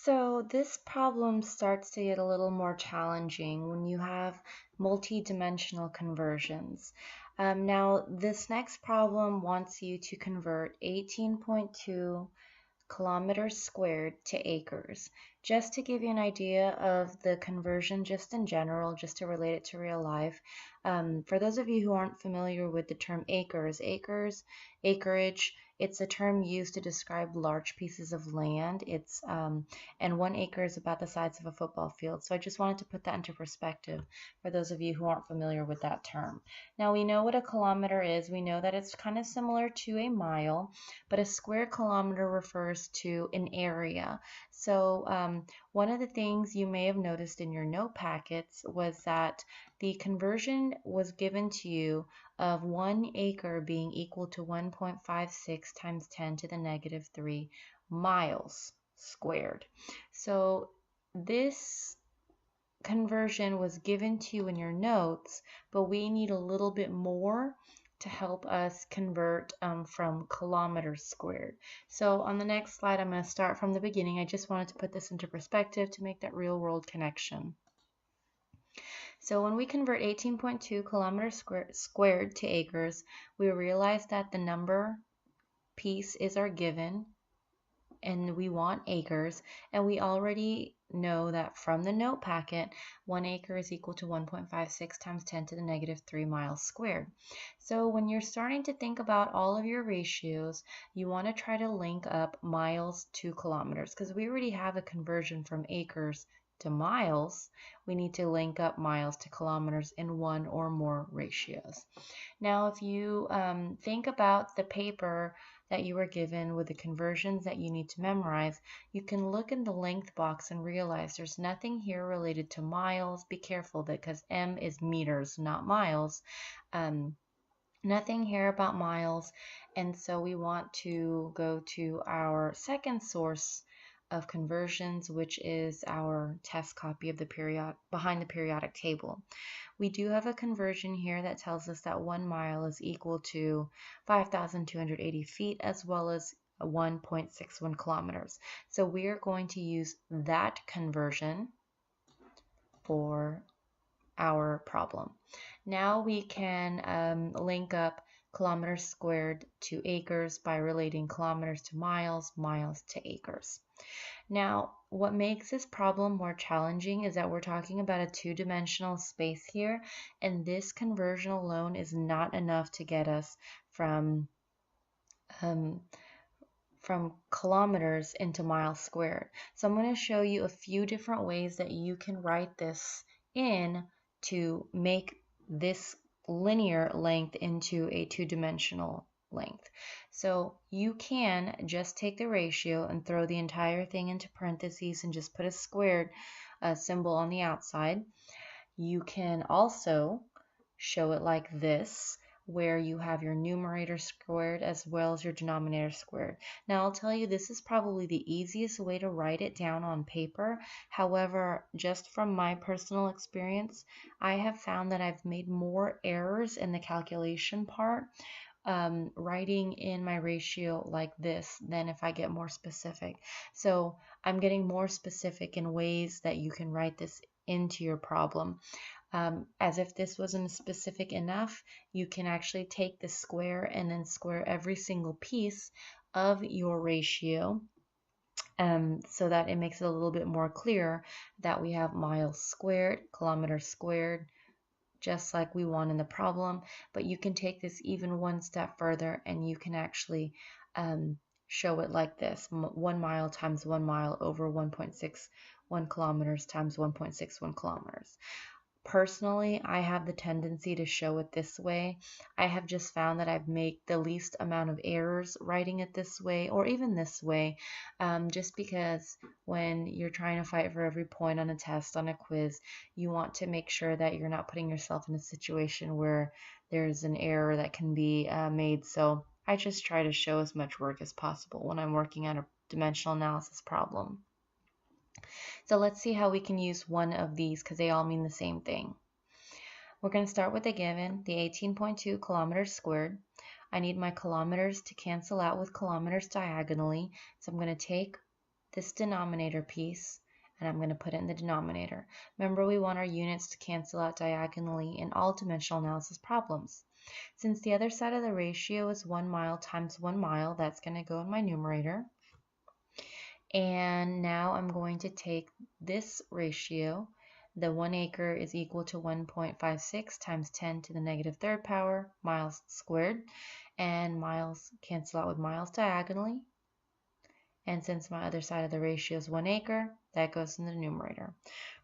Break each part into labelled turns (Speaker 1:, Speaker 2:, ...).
Speaker 1: So this problem starts to get a little more challenging when you have multi-dimensional conversions. Now, this next problem wants you to convert 18.2 kilometers squared to acres. Just to give you an idea of the conversion just in general, just to relate it to real life, for those of you who aren't familiar with the term acreage, it's a term used to describe large pieces of land. And 1 acre is about the size of a football field. So I just wanted to put that into perspective for those of you who aren't familiar with that term. Now we know what a kilometer is. We know that it's kind of similar to a mile, but a square kilometer refers to an area. So one of the things you may have noticed in your note packets was that the conversion was given to you of 1 acre being equal to 1.56 times 10 to the negative 3 miles squared. So this conversion was given to you in your notes, but we need a little bit more to help us convert from kilometers squared. So on the next slide, I'm going to start from the beginning. I just wanted to put this into perspective to make that real world connection. So when we convert 18.2 kilometers squared to acres, we realize that the number piece is our given, and we want acres, and we already know that from the note packet, 1 acre is equal to 1.56 times 10 to the negative 3 miles squared. So when you're starting to think about all of your ratios, you want to try to link up miles to kilometers, because we already have a conversion from acres to miles. We need to link up miles to kilometers in one or more ratios. Now, if you think about the paper that you were given with the conversions that you need to memorize, you can look in the length box and realize there's nothing here related to miles. Be careful because M is meters, not miles. Nothing here about miles. And so we want to go to our second source of conversions, which is our test copy of the behind the periodic table. We do have a conversion here that tells us that 1 mile is equal to 5,280 feet as well as 1.61 kilometers. So we are going to use that conversion for our problem. Now we can link up kilometers squared to acres by relating kilometers to miles, miles to acres. Now, what makes this problem more challenging is that we're talking about a two-dimensional space here, and this conversion alone is not enough to get us from kilometers into miles squared. So I'm going to show you a few different ways that you can write this in to make this linear length into a two-dimensional length. So you can just take the ratio and throw the entire thing into parentheses and just put a squared symbol on the outside. You can also show it like this, where you have your numerator squared as well as your denominator squared. Now I'll tell you, this is probably the easiest way to write it down on paper. However, just from my personal experience, I have found that I've made more errors in the calculation part writing in my ratio like this than if I get more specific. So I'm getting more specific in ways that you can write this into your problem. As if this wasn't specific enough, you can actually take the square and then square every single piece of your ratio so that it makes it a little bit more clear that we have miles squared, kilometers squared, just like we want in the problem. But you can take this even one step further and you can actually show it like this: 1 mile times 1 mile over 1.61 kilometers times 1.61 kilometers. Personally, I have the tendency to show it this way. I have just found that I've made the least amount of errors writing it this way or even this way, just because when you're trying to fight for every point on a test, on a quiz, you want to make sure that you're not putting yourself in a situation where there's an error that can be made. So I just try to show as much work as possible when I'm working on a dimensional analysis problem. So let's see how we can use one of these because they all mean the same thing. We're going to start with the given, the 18.2 kilometers squared. I need my kilometers to cancel out with kilometers diagonally. So I'm going to take this denominator piece, and I'm going to put it in the denominator. Remember, we want our units to cancel out diagonally in all dimensional analysis problems. Since the other side of the ratio is 1 mile times 1 mile, that's going to go in my numerator. And now I'm going to take this ratio. The 1 acre is equal to 1.56 times 10 to the negative third power miles squared. And miles cancel out with miles diagonally. And since my other side of the ratio is 1 acre, that goes in the numerator.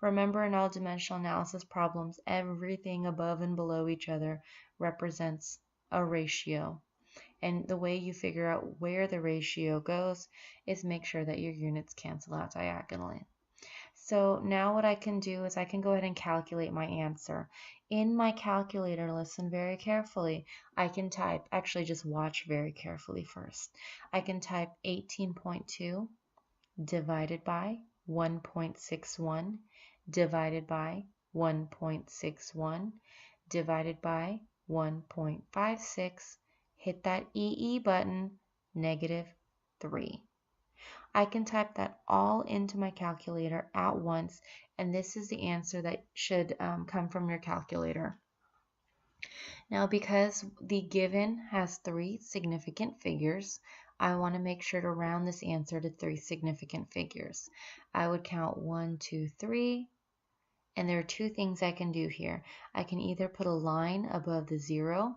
Speaker 1: Remember, in all dimensional analysis problems, everything above and below each other represents a ratio. And the way you figure out where the ratio goes is make sure that your units cancel out diagonally. So now what I can do is I can go ahead and calculate my answer. In my calculator, listen very carefully. I can type, actually just watch very carefully first. I can type 18.2 divided by 1.61 divided by 1.61 divided by 1.56. Hit that EE button, -3. I can type that all into my calculator at once, and this is the answer that should come from your calculator. Now, because the given has 3 significant figures, I want to make sure to round this answer to 3 significant figures. I would count 1, 2, 3, and there are 2 things I can do here. I can either put a line above the 0,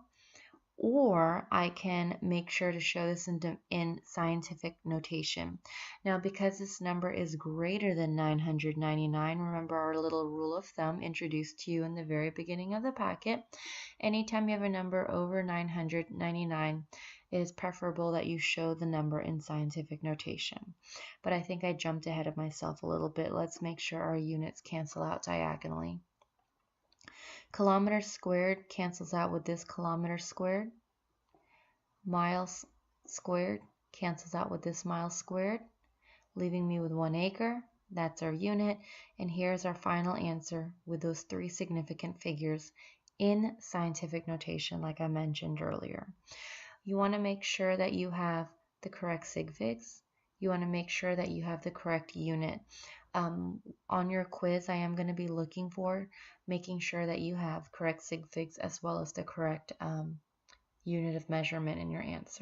Speaker 1: or I can make sure to show this in scientific notation. Now, because this number is greater than 999, remember our little rule of thumb introduced to you in the very beginning of the packet. Anytime you have a number over 999, it is preferable that you show the number in scientific notation. But I think I jumped ahead of myself a little bit. Let's make sure our units cancel out diagonally. Kilometers squared cancels out with this kilometer squared. Miles squared cancels out with this miles squared, leaving me with 1 acre. That's our unit. And here's our final answer with those 3 significant figures in scientific notation, like I mentioned earlier. You want to make sure that you have the correct sig figs. You want to make sure that you have the correct unit. On your quiz, I am going to be looking for making sure that you have correct sig figs as well as the correct unit of measurement in your answer.